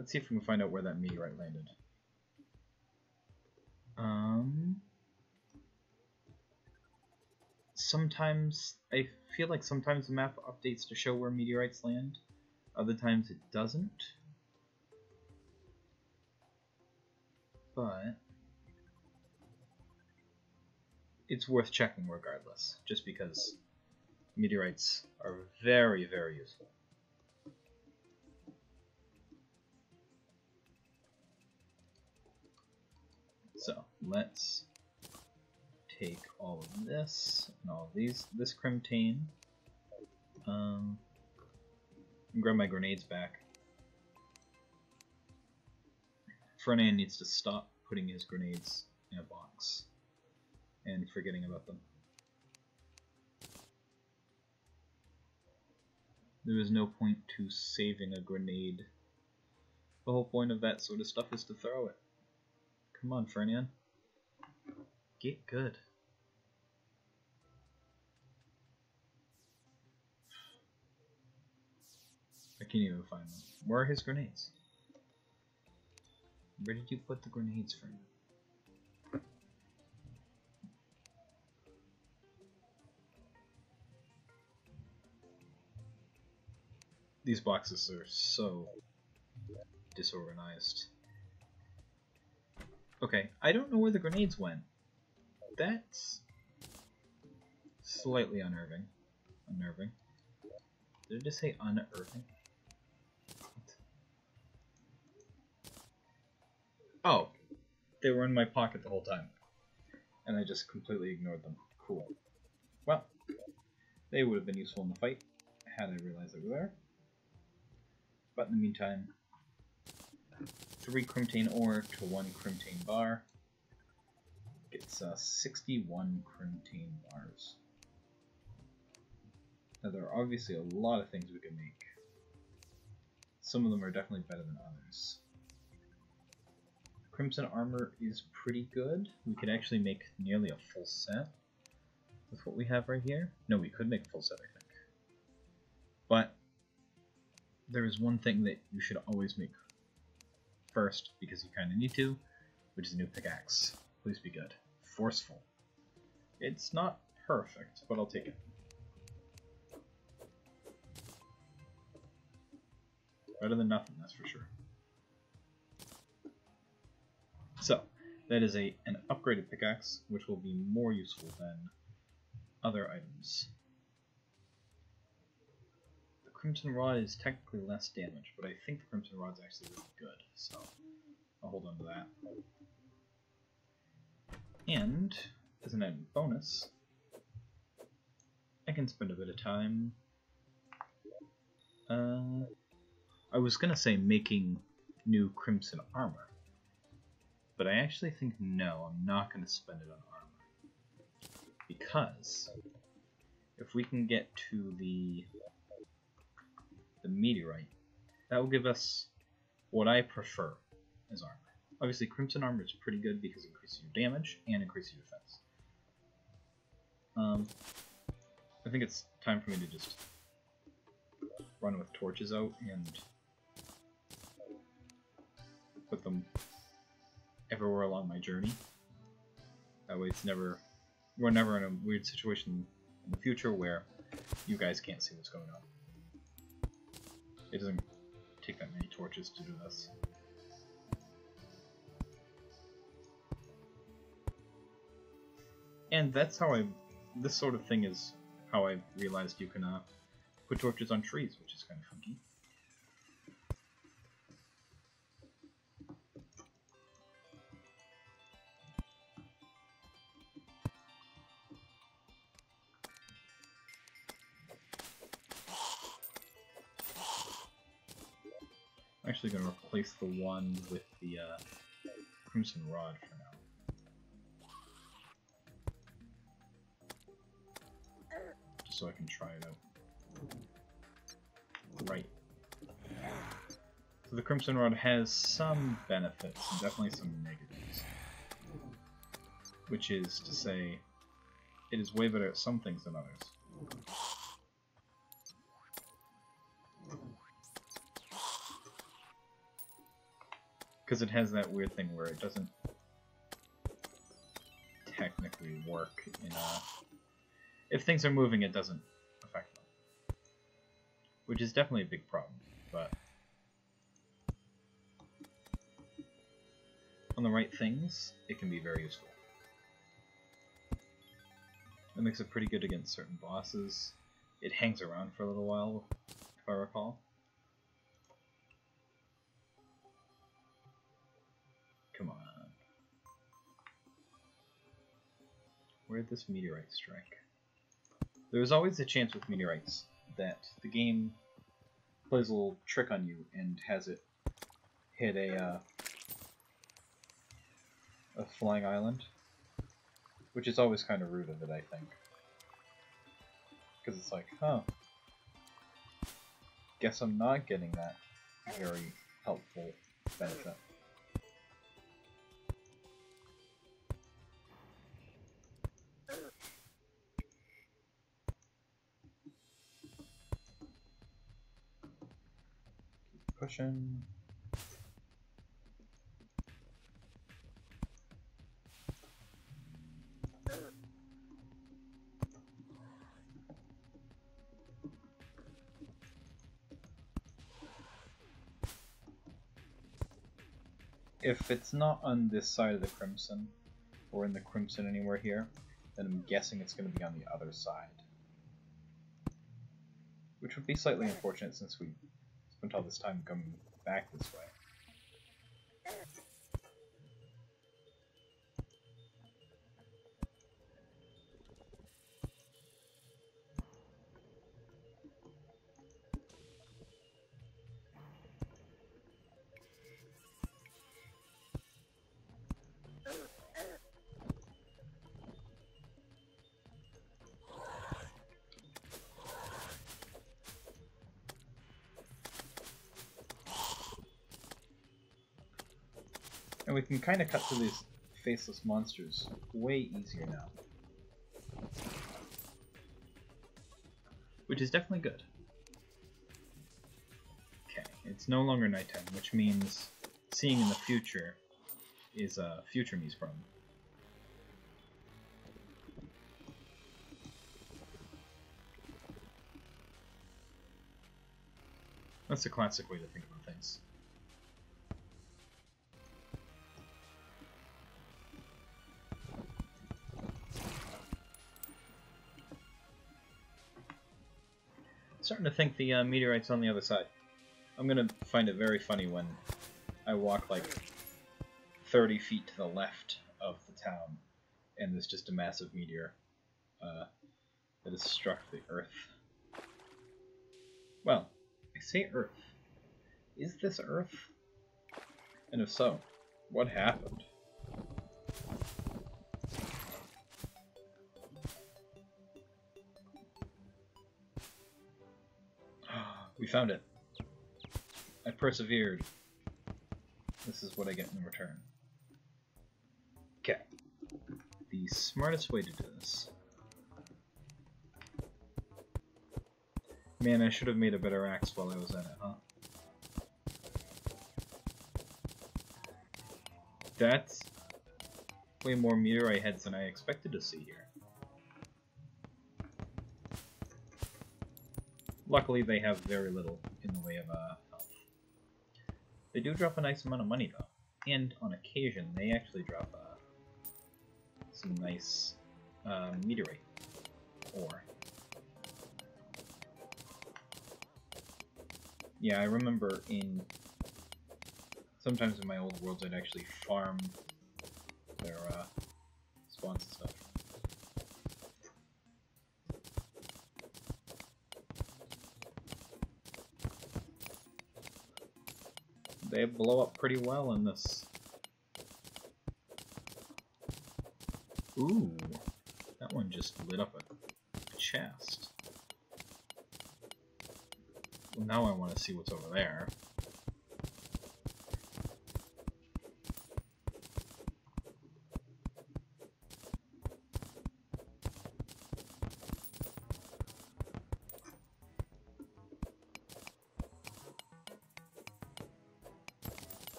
Let's see if we can find out where that meteorite landed. Sometimes, I feel like sometimes the map updates to show where meteorites land. Other times it doesn't. But it's worth checking regardless, just because meteorites are very, very useful. So let's take all of this and all of these, this crimtane, and grab my grenades back. Furnan needs to stop putting his grenades in a box and forgetting about them. There is no point to saving a grenade. The whole point of that sort of stuff is to throw it. Come on, Furnan. Get good. I can't even find them. Where are his grenades? Where did you put the grenades, Furnan? These boxes are so disorganized. Okay, I don't know where the grenades went. That's slightly unnerving. Did I just say unnerving? Oh, they were in my pocket the whole time, and I just completely ignored them. Cool. Well, they would have been useful in the fight had I realized they were there. But in the meantime, 3 crimtane ore to 1 crimtane bar gets 61 crimtane bars. Now there are obviously a lot of things we can make. Some of them are definitely better than others. Crimson armor is pretty good. We could actually make nearly a full set with what we have right here. No, we could make a full set, I think. But there is one thing that you should always make first, because you kind of need to, which is a new pickaxe. Please be good. Forceful. It's not perfect, but I'll take it. Better than nothing, that's for sure. So, that is an upgraded pickaxe, which will be more useful than other items. The Crimson Rod is technically less damage, but I think the Crimson Rod is actually really good, so I'll hold on to that. And, as an added bonus, I can spend a bit of time... I was gonna say making new Crimson Armor, but I actually think no, I'm not going to spend it on armor. Because if we can get to the meteorite, that will give us what I prefer as armor. Obviously Crimson Armor is pretty good because it increases your damage and increases your defense. I think it's time for me to just run with torches out and put them everywhere along my journey. That way we're never in a weird situation in the future where you guys can't see what's going on. It doesn't take that many torches to do this. And that's how this sort of thing is how I realized you can put torches on trees, which is kind of funky. I'm actually going to replace the one with the Crimson Rod for now. Just so I can try it out. Right. So the Crimson Rod has some benefits and definitely some negatives. Which is to say, it is way better at some things than others. Because it has that weird thing where it doesn't technically work in a... If things are moving, it doesn't affect them. Which is definitely a big problem, but... on the right things, it can be very useful. It makes it pretty good against certain bosses. It hangs around for a little while, if I recall. Come on. Where did this meteorite strike? There's always a chance with meteorites that the game plays a little trick on you and has it hit a flying island, which is always kind of rude of it, I think. Because it's like, huh, guess I'm not getting that very helpful benefit. Keep pushing. If it's not on this side of the Crimson, or in the Crimson anywhere here, then I'm guessing it's going to be on the other side. Which would be slightly unfortunate since we spent all this time coming back this way. And we can kind of cut through these faceless monsters way easier now. Which is definitely good. Okay, it's no longer nighttime, which means seeing in the future is a future me's problem. That's a classic way to think about things. Starting to think the meteorite's on the other side. I'm gonna find it very funny when I walk like 30 feet to the left of the town and there's just a massive meteor that has struck the Earth. Well, I say Earth. Is this Earth? And if so, what happened? We found it. I persevered. This is what I get in return. Okay. The smartest way to do this. Man, I should have made a better axe while I was at it, huh? That's way more meteorite heads than I expected to see here. Luckily, they have very little in the way of health. They do drop a nice amount of money, though. And on occasion, they actually drop some nice meteorite ore. Yeah, I remember sometimes in my old worlds, I'd actually farm their spawns and stuff. They blow up pretty well in this. Ooh, that one just lit up a chest. Well, now I want to see what's over there.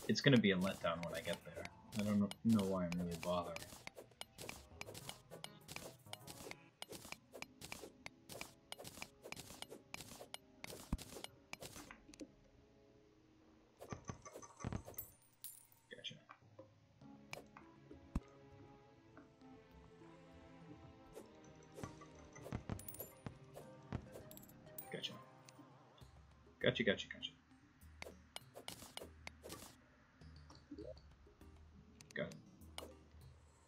it's gonna be a letdown when I get there. I don't know why I'm really bothering. Gotcha. Gotcha. Gotcha, gotcha, gotcha. Got it.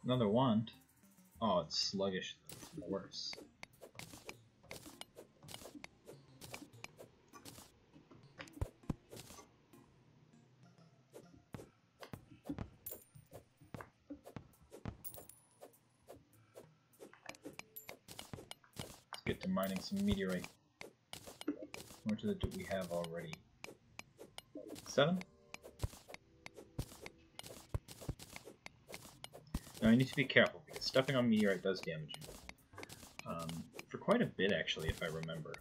Another wand. Oh, it's sluggish. That's worse. Let's get to mining some meteorite. How much of it do we have already? 7? Now I need to be careful because stepping on meteorite does damage you. For quite a bit actually, if I remember.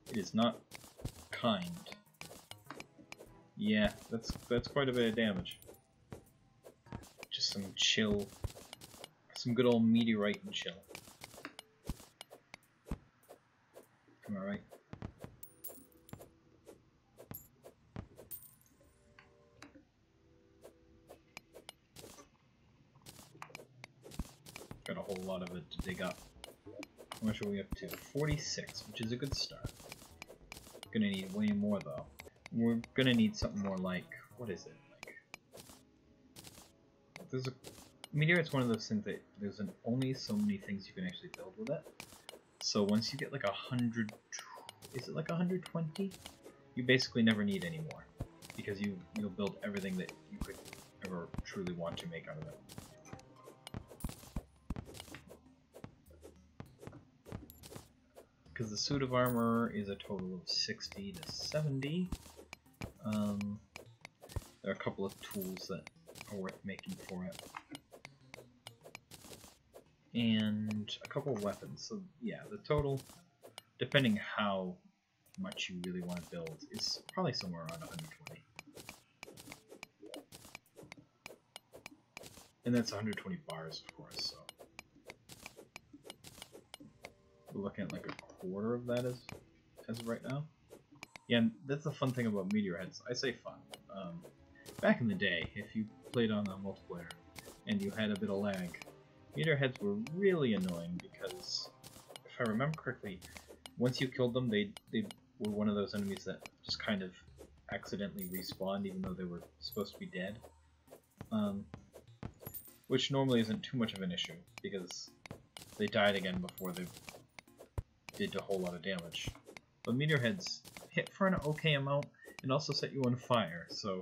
It is not kind. Yeah, that's quite a bit of damage. Just some chill, some good old meteorite and chill. Am I right? Got a whole lot of it to dig up. How much are we up to? 46, which is a good start. Gonna need way more though. We're gonna need something more like, what is it? Like, there's a meteorite's one of those things that there's only so many things you can actually build with it. So once you get like 100, is it like 120? You basically never need any more because you'll build everything that you could ever truly want to make out of it. Because the suit of armor is a total of 60 to 70. There are a couple of tools that are worth making for it. And a couple of weapons. So yeah, the total, depending how much you really want to build, is probably somewhere around 120. And that's 120 bars, of course, so we're looking at like a quarter of that as of right now. Yeah, and that's the fun thing about meteor heads. I say fun. Back in the day, if you played on a multiplayer and you had a bit of lag, meteor heads were really annoying because, if I remember correctly, once you killed them, they were one of those enemies that just kind of accidentally respawned even though they were supposed to be dead. Which normally isn't too much of an issue because they died again before they did a whole lot of damage. But meteor heads hit for an okay amount and also set you on fire, so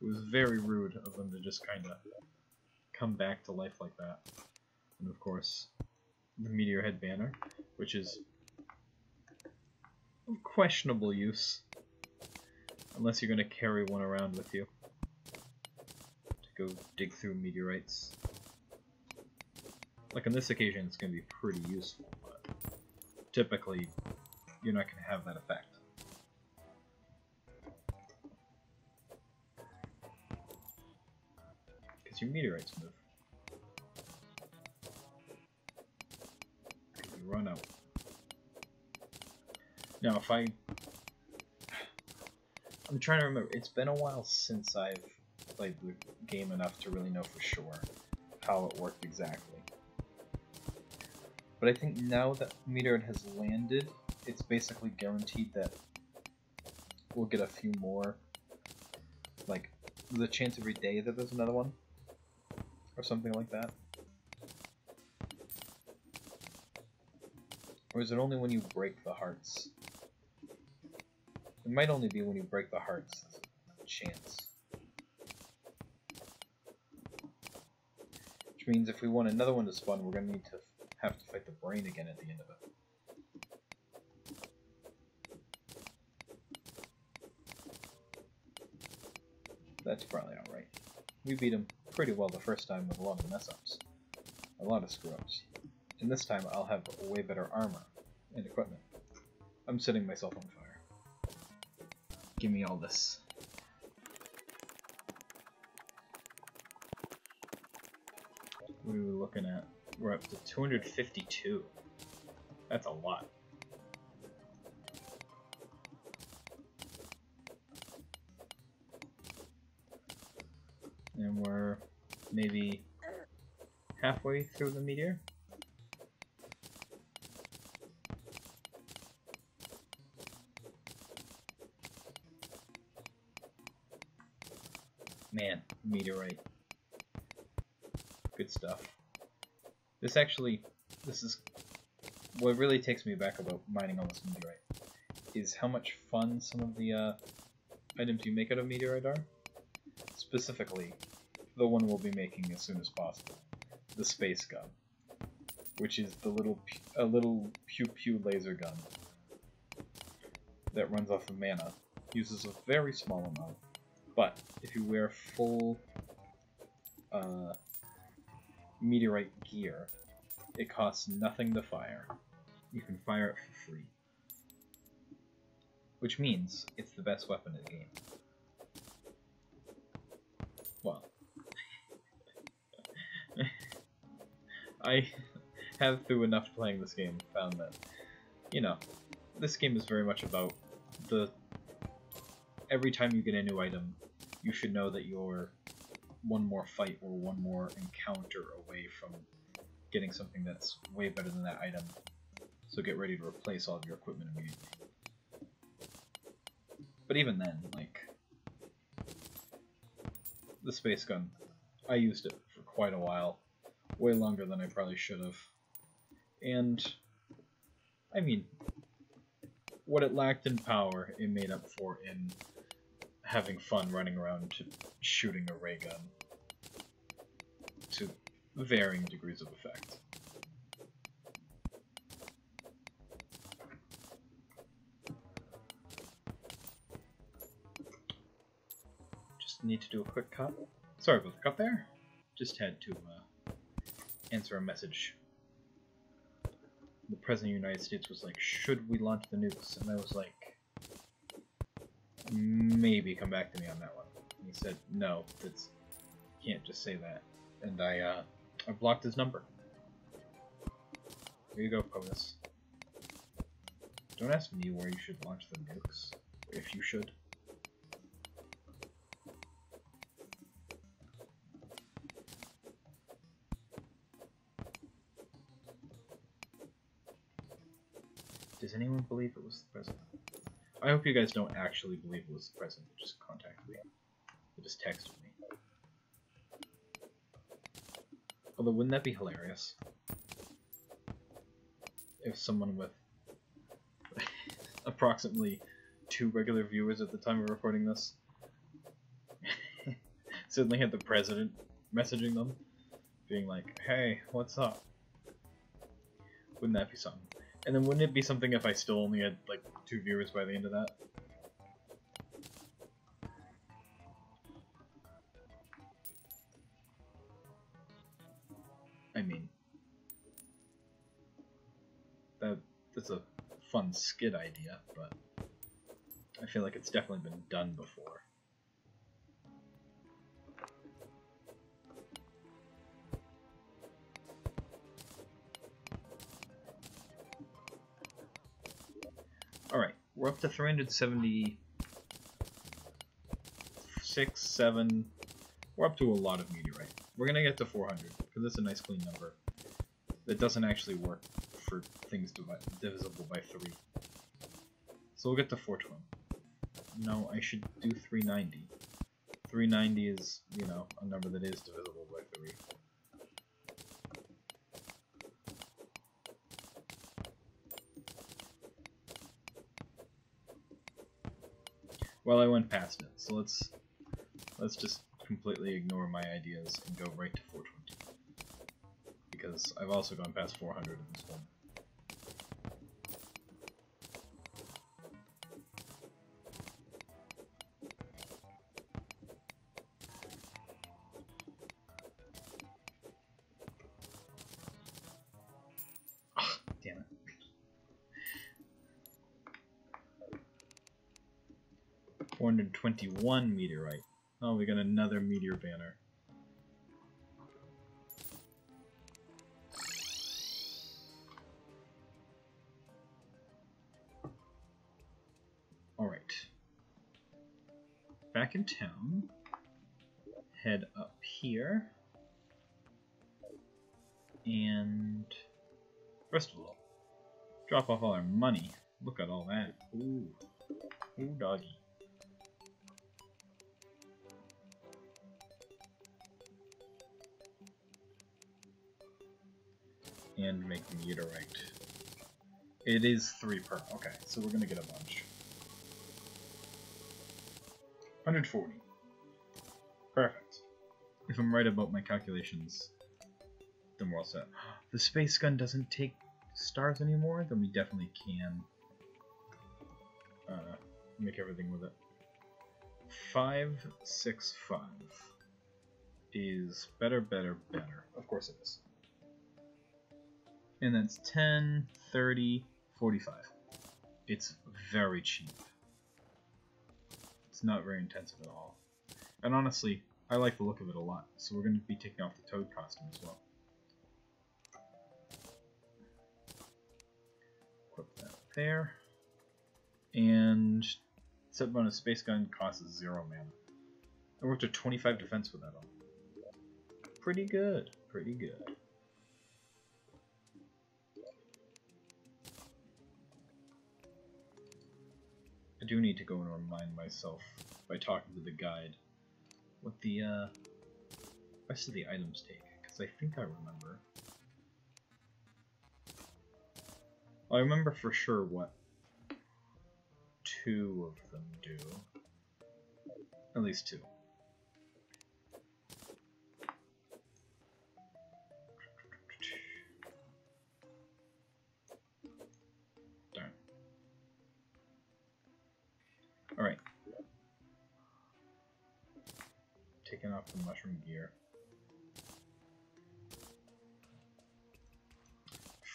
it was very rude of them to just kind of come back to life like that. And of course, the Meteor Head Banner, which is of questionable use, unless you're going to carry one around with you to go dig through meteorites. Like on this occasion, it's going to be pretty useful, but typically, you're not going to have that effect. Because your meteorites move. You run out. Now, I'm trying to remember, it's been a while since I've played the game enough to really know for sure how it worked exactly. But I think now that Meteor has landed, it's basically guaranteed that we'll get a few more. Like, there's a chance every day that there's another one, or something like that. Or is it only when you break the hearts? It might only be when you break the hearts. Chance. Which means if we want another one to spawn, we're going to need to have to fight the brain again at the end of it. That's probably alright. We beat him pretty well the first time with a lot of mess-ups. A lot of screw-ups. And this time I'll have way better armor and equipment. I'm setting myself on fire. Give me all this. What are we looking at? We're up to 252. That's a lot. And we're maybe halfway through the meteor. Man, meteorite. Good stuff. This is what really takes me back about mining all this meteorite, is how much fun some of the items you make out of meteorite are. Specifically, the one we'll be making as soon as possible, the space gun, which is the little pew pew laser gun that runs off of mana, uses a very small amount, but if you wear full meteorite gear, it costs nothing to fire. You can fire it for free, which means it's the best weapon in the game. Well, I have, through enough playing this game, found that, you know, this game is very much about every time you get a new item, you should know that you're one more fight or one more encounter away from getting something that's way better than that item. So get ready to replace all of your equipment immediately. But even then, like, the space gun, I used it for quite a while, way longer than I probably should have. And, I mean, what it lacked in power, it made up for in having fun running around to shooting a ray gun to varying degrees of effect. Just need to do a quick cut. Sorry about the cut there. Just had to answer a message. The President of the United States was like, should we launch the nukes? And I was like, maybe come back to me on that one. And he said, no, that's, can't just say that. And I blocked his number. Here you go, POTUS. Don't ask me where you should launch the nukes, if you should. Does anyone believe it was the president? I hope you guys don't actually believe it was the president that just contacted me. They just texted me. Although, wouldn't that be hilarious? If someone with approximately 2 regular viewers at the time of recording this suddenly had the president messaging them, being like, hey, what's up? Wouldn't that be something? And then wouldn't it be something if I still only had, like, 2 viewers by the end of that? I mean, that's a fun skit idea, but I feel like it's definitely been done before. Alright, we're up to 376, 7. We're up to a lot of meteorite. We're gonna get to 400, because it's a nice clean number that doesn't actually work for things divisible by 3. So we'll get to 420. No, I should do 390. 390 is, you know, a number that is divisible by 3. Well, I went past it, so let's just completely ignore my ideas and go right to 420. Because I've also gone past 400 in this one. Oh, damn it. 421 meteorite. Oh, we got another Meteor Banner. back in town. Head up here. And first of all, drop off all our money. Look at all that. Ooh. Ooh, doggy. And make meteorite. It is 3 per. Okay, so we're gonna get a bunch. 140. Perfect. If I'm right about my calculations, then we're all set. The space gun doesn't take stars anymore, then we definitely can make everything with it. 565 is better, better, better. Of course it is. And that's 10, 30, 45. It's very cheap. It's not very intensive at all. And honestly, I like the look of it a lot, so we're going to be taking off the Toad costume as well. Equip that there. And set bonus space gun costs 0 mana. I worked at 25 defense with that on. Pretty good, pretty good. I do need to go and remind myself by talking to the guide what the rest of the items take, because I think I remember. Well, I remember for sure what 2 of them do. At least 2. Darn. Alright. Taking off the mushroom gear.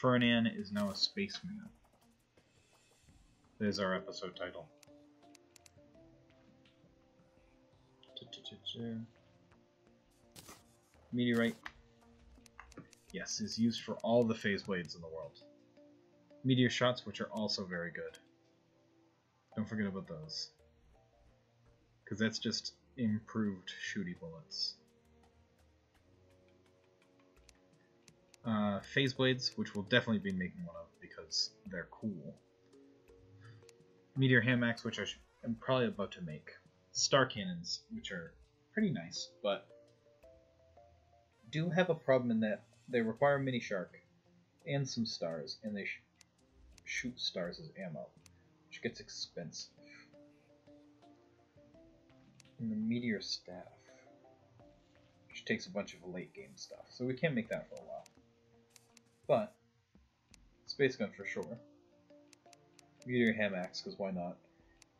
Furnan is now a spaceman. There's our episode title. Meteorite. Yes, is used for all the phase blades in the world. Meteor shots, which are also very good. Don't forget about those. Because that's just improved shooty bullets. Phase blades, which we'll definitely be making one of because they're cool. Meteor hammocks, which I'm probably about to make. Star cannons, which are pretty nice, but do have a problem in that they require a mini shark and some stars, and they shoot stars as ammo, which gets expensive. And the meteor staff, which takes a bunch of late game stuff, so we can't make that for a while. But space gun for sure. Meteor hammocks, because why not?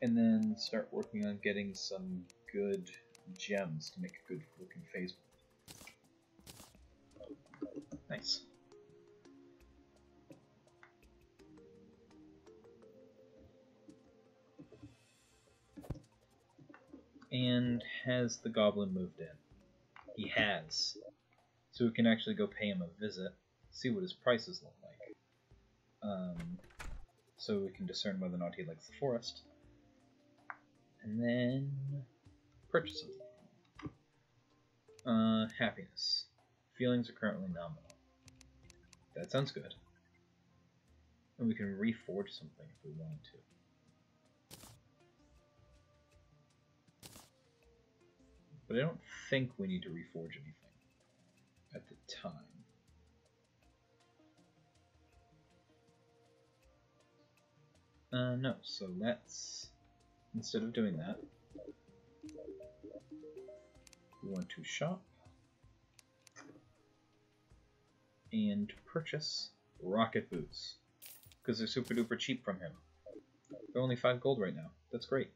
And then start working on getting some good gems to make a good looking phase blade. Nice. And has the goblin moved in? He has. So we can actually go pay him a visit, see what his prices look like. So we can discern whether or not he likes the forest. And then purchase it. Happiness. Feelings are currently nominal. That sounds good. And we can reforge something if we wanted to. But I don't think we need to reforge anything at the time. No, so let's, instead of doing that, we want to shop and purchase rocket boots, because they're super duper cheap from him. They're only 5 gold right now. That's great.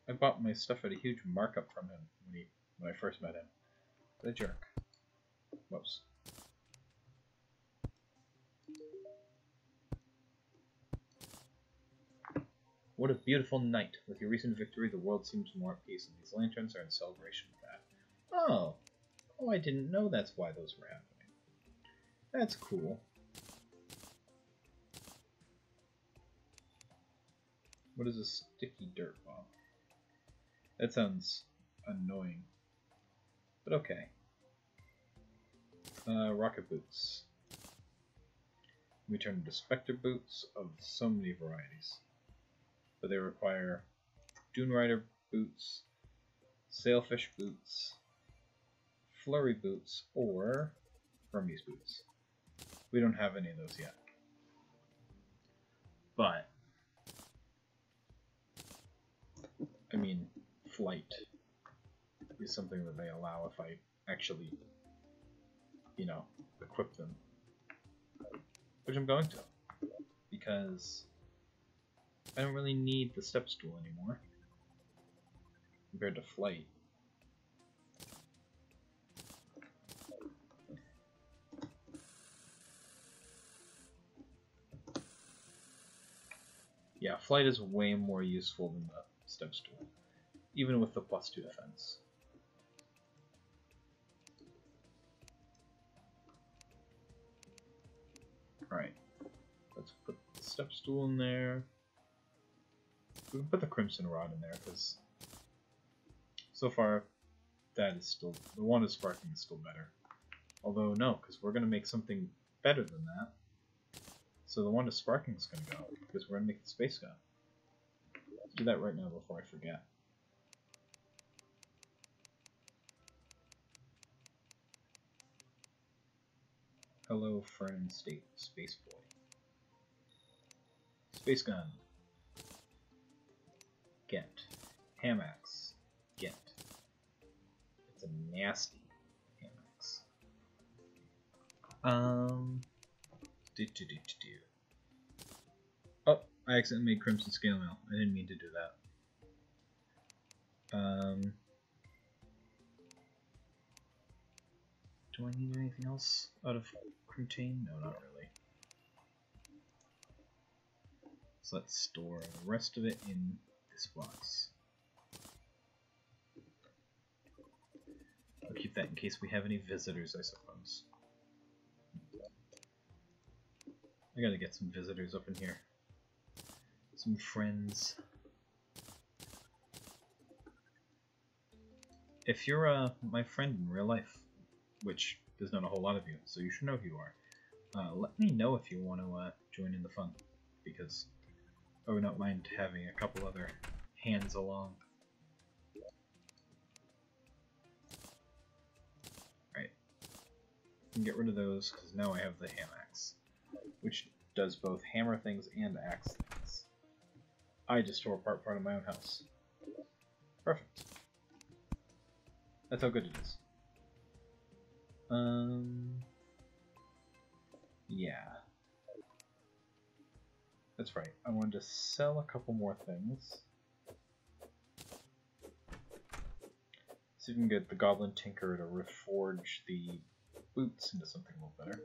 I bought my stuff at a huge markup from him when I first met him. What a jerk. Whoops. What a beautiful night. With your recent victory, the world seems more at peace, and these lanterns are in celebration of that. Oh, I didn't know that's why those were happening. That's cool. What is a sticky dirt bomb? That sounds annoying. But okay. Rocket boots. We turn into Spectre boots of so many varieties. But they require Dune Rider boots, Sailfish boots, Flurry boots, or Hermes boots. We don't have any of those yet. But, I mean, flight is something that they allow if I actually, you know, equip them. Which I'm going to. Because I don't really need the step stool anymore. Compared to flight. Yeah, flight is way more useful than the step stool. Even with the +2 defense. Alright. Let's put the step stool in there. We can put the Crimson Rod in there, because so far that is still... the one is sparking is still better. Although no, because we're going to make something better than that. So the one is sparking is going to go, because we're going to make the space gun. Let's do that right now before I forget. Hello, Furnan State Space Boy. Space gun. Get. Hamax. Get. It's a nasty Hamax. Oh, I accidentally made Crimson Scale Mail. I didn't mean to do that. Do I need anything else out of Crutane? No, not really. So let's store the rest of it in this box. I'll keep that in case we have any visitors, I suppose. I gotta get some visitors up in here. Some friends. If you're my friend in real life, which there's not a whole lot of you, so you should know who you are, let me know if you want to join in the fun, because I would not mind having a couple other hands along. Right. I can get rid of those, because now I have the Hamax, which does both hammer things and axe things. I just tore apart part of my own house. Perfect. That's how good it is. Yeah. That's right. I wanted to sell a couple more things. See if we can get the Goblin Tinker to reforge the boots into something a little better.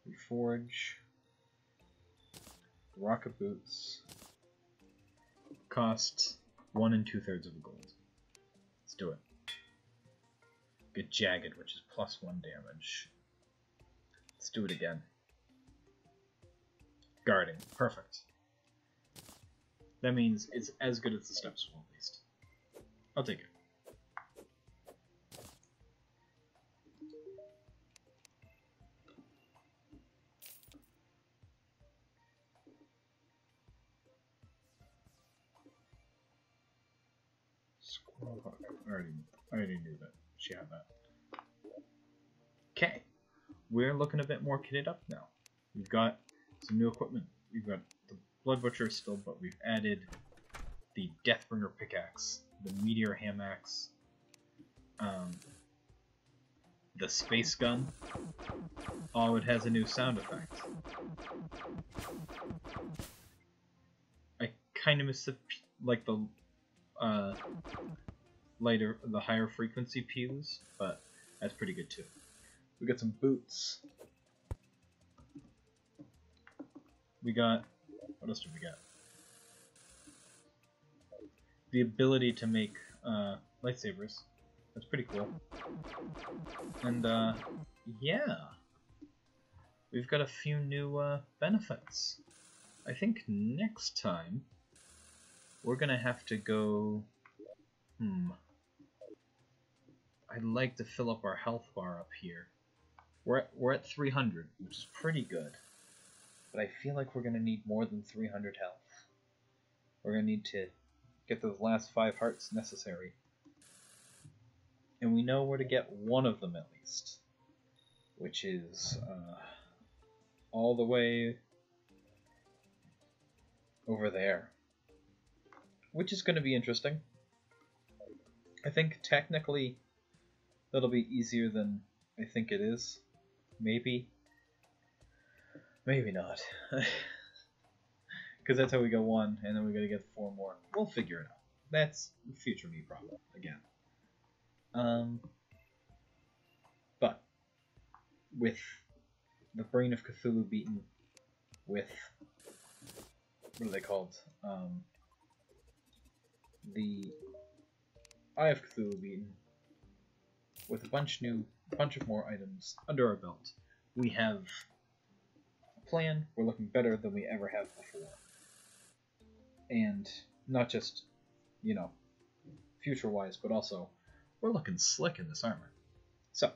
Reforge. The rocket boots cost 1 2/3 of gold. Let's do it. Get jagged, which is +1 damage. Let's do it again. Guarding. Perfect. That means it's as good as the step stool, at least. I'll take it. I already knew that she had that. Okay, we're looking a bit more kitted up now. We've got some new equipment. We've got the Blood Butcher still, but we've added the Deathbringer pickaxe, the Meteor Hamax, the Space Gun. Oh, it has a new sound effect. I kind of miss the the higher frequency pews, but that's pretty good too. We got some boots. We got, what else did we get? the ability to make lightsabers. That's pretty cool. And yeah, we've got a few new benefits. I think next time we're gonna have to go. I'd like to fill up our health bar up here. We're at 300, which is pretty good. But I feel like we're gonna need more than 300 health. We're gonna need to get those last 5 hearts necessary. And we know where to get one of them at least. Which is all the way over there. Which is going to be interesting. I think technically that'll be easier than I think it is. Maybe. Maybe not. Because that's how we got 1, and then we gotta get 4 more. We'll figure it out. That's future me problem, again. But with the Brain of Cthulhu beaten, with what are they called? The Eye of Cthulhu beaten, with a bunch of more items under our belt, we have a plan. We're looking better than we ever have before, and not just, you know, future-wise, but also we're looking slick in this armor. So,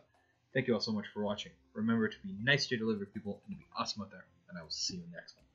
thank you all so much for watching. Remember to be nice to your delivery people and to be awesome out there, and I will see you next one.